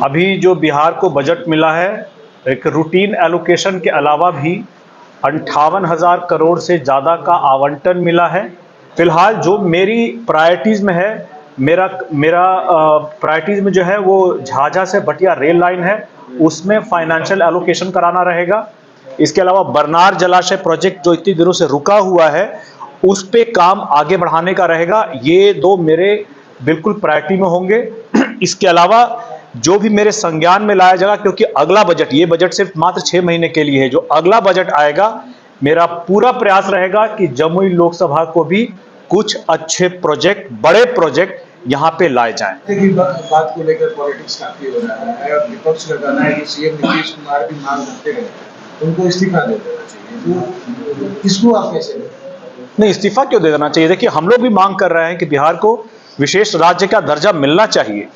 अभी जो बिहार को बजट मिला है, एक रूटीन एलोकेशन के अलावा भी 58,000 करोड़ से ज़्यादा का आवंटन मिला है। फिलहाल जो मेरी प्रायोरिटीज़ में है, मेरा प्रायोरिटीज़ में जो है वो झाझा से बटिया रेल लाइन है, उसमें फाइनेंशियल एलोकेशन कराना रहेगा। इसके अलावा बरनार जलाशय प्रोजेक्ट जो इतनी दिनों से रुका हुआ है, उस पे काम आगे बढ़ाने का रहेगा। ये दो मेरे बिल्कुल प्रायोरिटी में होंगे। इसके अलावा जो भी मेरे संज्ञान में लाया जाएगा, क्योंकि अगला बजट, ये बजट सिर्फ मात्र 6 महीने के लिए है, जो अगला बजट आएगा मेरा पूरा प्रयास रहेगा कि जमुई लोकसभा को भी कुछ अच्छे प्रोजेक्ट, बड़े प्रोजेक्ट यहाँ पे लाए जाएं। बात को लेकर पॉलिटिक्स काफी हो रहा है और विपक्ष का कहना है कि सीएम नीतीश कुमार भी मांग करते रहे, उनको इस्तीफा दे देना चाहिए। तो इसको आप कैसे नहीं, इस्तीफा क्यों दे देना चाहिए? देखिए, हम लोग भी मांग कर रहे हैं कि बिहार को विशेष राज्य का दर्जा मिलना चाहिए,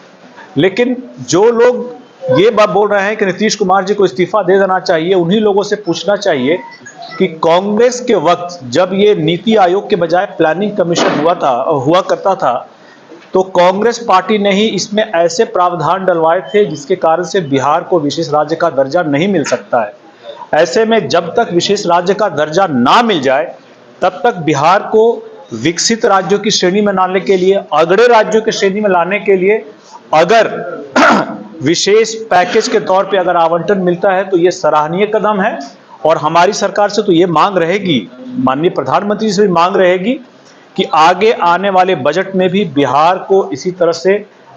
लेकिन जो लोग ये बात बोल रहे हैं कि नीतीश कुमार जी को इस्तीफा दे देना चाहिए, उन्हीं लोगों से पूछना चाहिए कि कांग्रेस के वक्त जब ये नीति आयोग के बजाय प्लानिंग कमीशन हुआ करता था, तो कांग्रेस पार्टी ने ही इसमें ऐसे प्रावधान डलवाए थे जिसके कारण से बिहार को विशेष राज्य का दर्जा नहीं मिल सकता है। ऐसे में जब तक विशेष राज्य का दर्जा ना मिल जाए, तब तक बिहार को विकसित राज्यों की श्रेणी में लाने के लिए, अगड़े राज्यों की श्रेणी में लाने के लिए अगर विशेष पैकेज के तौर पे अगर आवंटन मिलता है तो ये सराहनीय कदम है। और हमारी सरकार से तो ये मांग रहेगी, माननीय प्रधानमंत्री से भी मांग रहेगी कि आगे आने वाले बजट में भी बिहार को इसी तरह से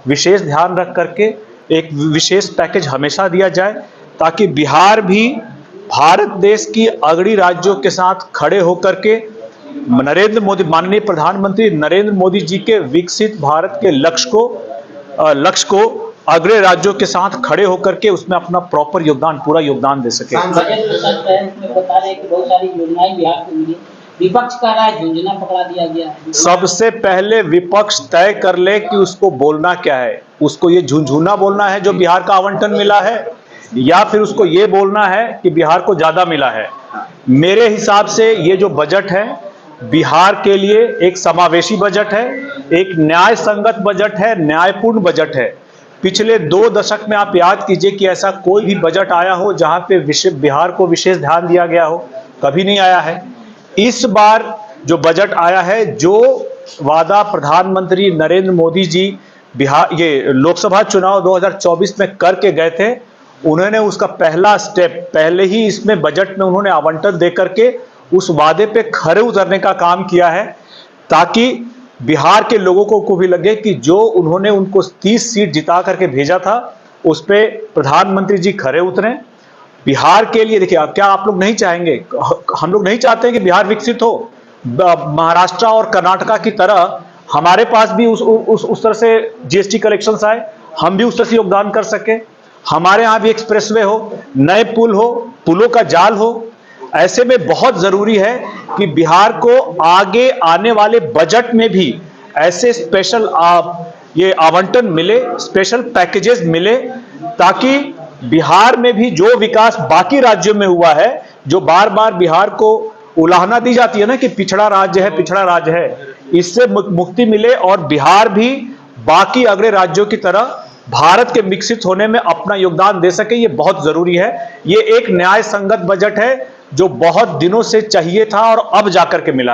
विशेष ध्यान रख करके एक विशेष पैकेज हमेशा दिया जाए, ताकि बिहार भी भारत देश की अगड़ी राज्यों के साथ खड़े होकर के माननीय प्रधानमंत्री नरेंद्र मोदी जी के विकसित भारत के लक्ष्य को अगले राज्यों के साथ खड़े होकर के उसमें अपना प्रॉपर योगदान, पूरा योगदान दे सके। बजट में सच है, उसमें बता रहे हैं कि बहुत सारी योजनाएं बिहार को मिली, विपक्ष कह रहा है झुंझुना पकड़ा दिया गया है। सबसे पहले विपक्ष तय कर ले कि उसको बोलना क्या है। उसको ये झुंझुना बोलना है जो बिहार का आवंटन मिला है, या फिर उसको ये बोलना है कि बिहार को ज्यादा मिला है। मेरे हिसाब से ये जो बजट है बिहार के लिए एक समावेशी बजट है, एक न्याय संगत बजट है, न्यायपूर्ण बजट है। पिछले 2 दशक में आप याद कीजिए कि ऐसा कोई भी बजट आया हो जहां पे बिहार को विशेष ध्यान दिया गया हो, कभी नहीं आया है। इस बार जो बजट आया है, जो वादा प्रधानमंत्री नरेंद्र मोदी जी ये लोकसभा चुनाव 2024 में करके गए थे, उन्होंने उसका पहला स्टेप पहले ही इसमें बजट में उन्होंने आवंटन दे करके उस वादे पे खरे उतरने का काम किया है, ताकि बिहार के लोगों को भी लगे कि जो उन्होंने उनको 30 सीट जिता करके भेजा था, उस पे प्रधानमंत्री जी खरे उतरे बिहार के लिए। देखिए, क्या आप लोग नहीं चाहेंगे? हम लोग नहीं चाहते कि बिहार विकसित हो। महाराष्ट्र और कर्नाटका की तरह हमारे पास भी उस तरह से जीएसटी कलेक्शंस आए, हम भी उस तरह से योगदान कर सके। हमारे यहाँ भी एक्सप्रेसवे हो, नए पुल हो, पुलों का जाल हो। ऐसे में बहुत जरूरी है कि बिहार को आगे आने वाले बजट में भी ऐसे स्पेशल ये आवंटन मिले, स्पेशल पैकेजेस मिले, ताकि बिहार में भी जो विकास बाकी राज्यों में हुआ है, जो बार बार बिहार को उलाहना दी जाती है ना कि पिछड़ा राज्य है, पिछड़ा राज्य है, इससे मुक्ति मिले और बिहार भी बाकी अगले राज्यों की तरह भारत के विकसित होने में अपना योगदान दे सके। ये बहुत जरूरी है। ये एक न्याय संगत बजट है जो बहुत दिनों से चाहिए था और अब जाकर के मिला है।